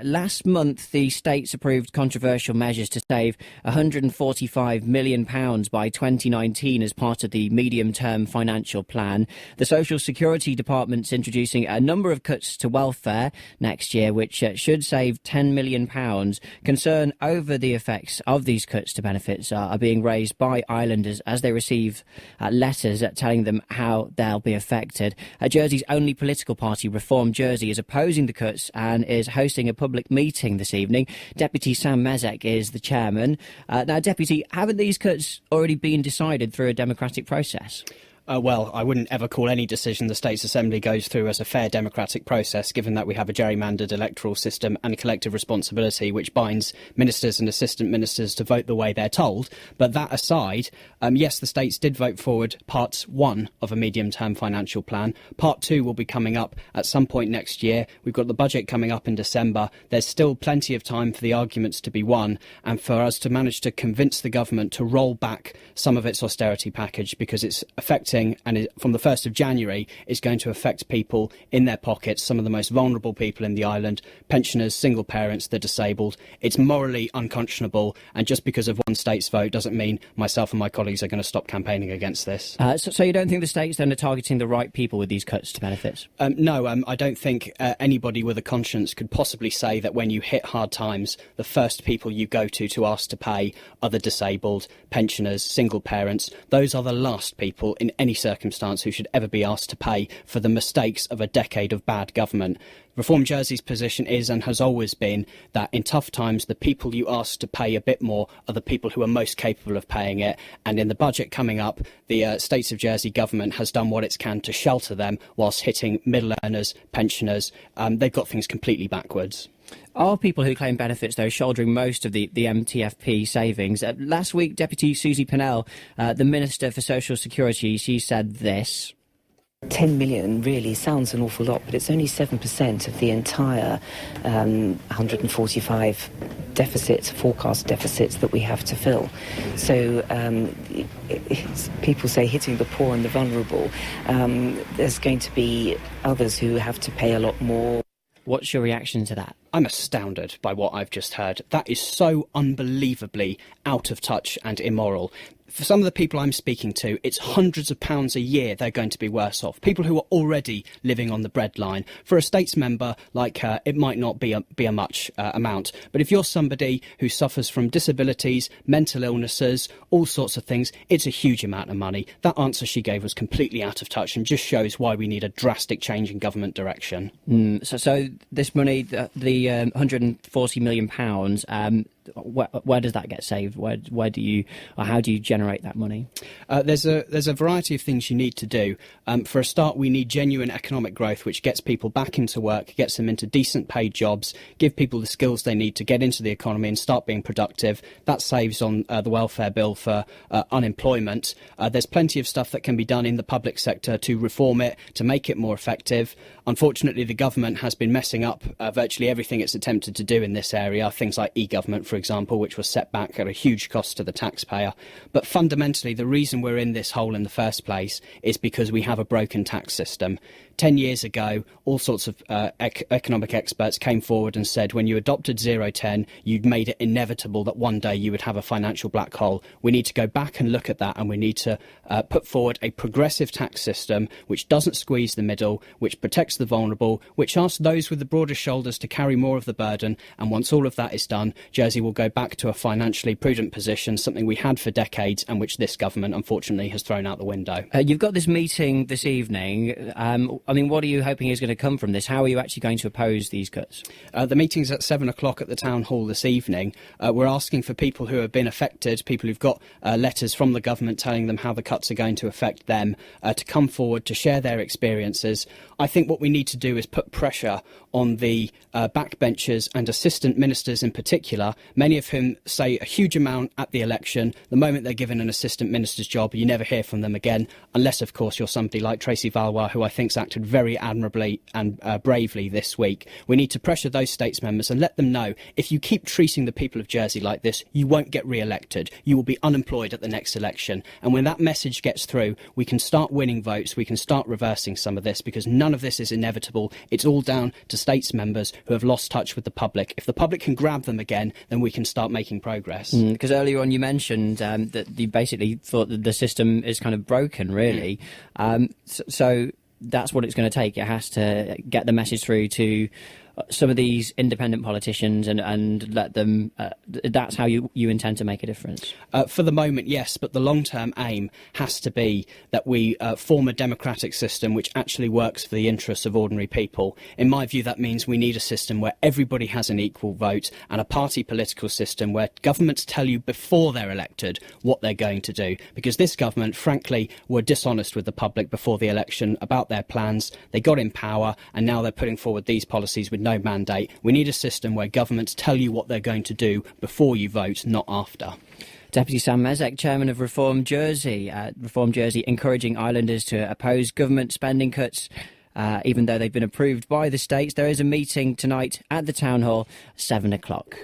Last month, the states approved controversial measures to save £145 million by 2019 as part of the medium-term financial plan. The Social Security Department's introducing a number of cuts to welfare next year, which should save £10 million. Concern over the effects of these cuts to benefits are being raised by islanders as they receive letters telling them how they'll be affected. Jersey's only political party, Reform Jersey, is opposing the cuts and is hosting a public meeting this evening. Deputy Sam Mézec is the chairman. Now, Deputy, haven't these cuts already been decided through a democratic process? Well, I wouldn't ever call any decision the States Assembly goes through as a fair democratic process, given that we have a gerrymandered electoral system and collective responsibility which binds ministers and assistant ministers to vote the way they're told. But that aside, yes, the States did vote forward Part 1 of a medium-term financial plan. Part 2 will be coming up at some point next year. We've got the budget coming up in December. There's still plenty of time for the arguments to be won and for us to manage to convince the government to roll back some of its austerity package, because it's affecting, and from the 1st of January, is going to affect people in their pockets, some of the most vulnerable people in the island, pensioners, single parents, the disabled. It's morally unconscionable, and just because of one state's vote doesn't mean myself and my colleagues are going to stop campaigning against this. So you don't think the states then are targeting the right people with these cuts to benefits? No, I don't think anybody with a conscience could possibly say that when you hit hard times, the first people you go to ask to pay are the disabled, pensioners, single parents. Those are the last people in any circumstance who should ever be asked to pay for the mistakes of a decade of bad government. Reform Jersey's position is and has always been that in tough times, the people you ask to pay a bit more are the people who are most capable of paying it. And in the budget coming up, the States of Jersey government has done what it can to shelter them whilst hitting middle earners, pensioners. They've got things completely backwards. Are people who claim benefits, though, shouldering most of the MTFP savings? Last week, Deputy Susie Pinnell, the Minister for Social Security, she said this. 10 million really sounds an awful lot, but it's only 7% of the entire 145 forecast deficits that we have to fill. So people say hitting the poor and the vulnerable. There's going to be others who have to pay a lot more. What's your reaction to that? I'm astounded by what I've just heard. That is so unbelievably out of touch and immoral. For some of the people I'm speaking to, it's hundreds of pounds a year they're going to be worse off. People who are already living on the breadline. For a States member like her, it might not be a much amount. But if you're somebody who suffers from disabilities, mental illnesses, all sorts of things, it's a huge amount of money. That answer she gave was completely out of touch and just shows why we need a drastic change in government direction. So this money, the £140 million, where does that get saved? How do you generate that money? There's a variety of things you need to do. For a start, we need genuine economic growth, which gets people back into work, gets them into decent paid jobs, give people the skills they need to get into the economy and start being productive. That saves on the welfare bill for unemployment. There's plenty of stuff that can be done in the public sector to reform it, to make it more effective. Unfortunately, the government has been messing up virtually everything it's attempted to do in this area, things like e-government, for example, which was set back at a huge cost to the taxpayer. But fundamentally, the reason we're in this hole in the first place is because we have a broken tax system. 10 years ago, all sorts of economic experts came forward and said when you adopted 0-10, you'd made it inevitable that one day you would have a financial black hole. We need to go back and look at that, and we need to put forward a progressive tax system which doesn't squeeze the middle, which protects the vulnerable, which asks those with the broader shoulders to carry more of the burden. And once all of that is done, Jersey will go back to a financially prudent position, something we had for decades and which this government, unfortunately, has thrown out the window. You've got this meeting this evening. What are you hoping is going to come from this? How are you actually going to oppose these cuts? The meeting's at 7 o'clock at the Town Hall this evening. We're asking for people who have been affected, people who've got letters from the government telling them how the cuts are going to affect them, to come forward to share their experiences. I think what we need to do is put pressure on the backbenchers and assistant ministers in particular, many of whom say a huge amount at the election. The moment they're given an assistant minister's job, you never hear from them again, unless, of course, you're somebody like Tracy Valois, who I think's acted acted very admirably and bravely this week. We need to pressure those states members and let them know, if you keep treating the people of Jersey like this, you won't get re-elected. You will be unemployed at the next election. And when that message gets through, we can start winning votes, we can start reversing some of this, because none of this is inevitable. It's all down to states members who have lost touch with the public. If the public can grab them again, then we can start making progress. Because earlier on you mentioned that you basically thought that the system is kind of broken, really. So that's what it's going to take. It has to get the message through to some of these independent politicians and let them... that's how you intend to make a difference? For the moment, yes, but the long-term aim has to be that we form a democratic system which actually works for the interests of ordinary people. In my view, that means we need a system where everybody has an equal vote, and a party political system where governments tell you before they're elected what they're going to do. Because this government, frankly, were dishonest with the public before the election about their plans. They got in power, and now they're putting forward these policies with no mandate. We need a system where governments tell you what they're going to do before you vote, not after. Deputy Sam Mézec, Chairman of Reform Jersey. Reform Jersey encouraging islanders to oppose government spending cuts, even though they've been approved by the states. There is a meeting tonight at the Town Hall, 7 o'clock.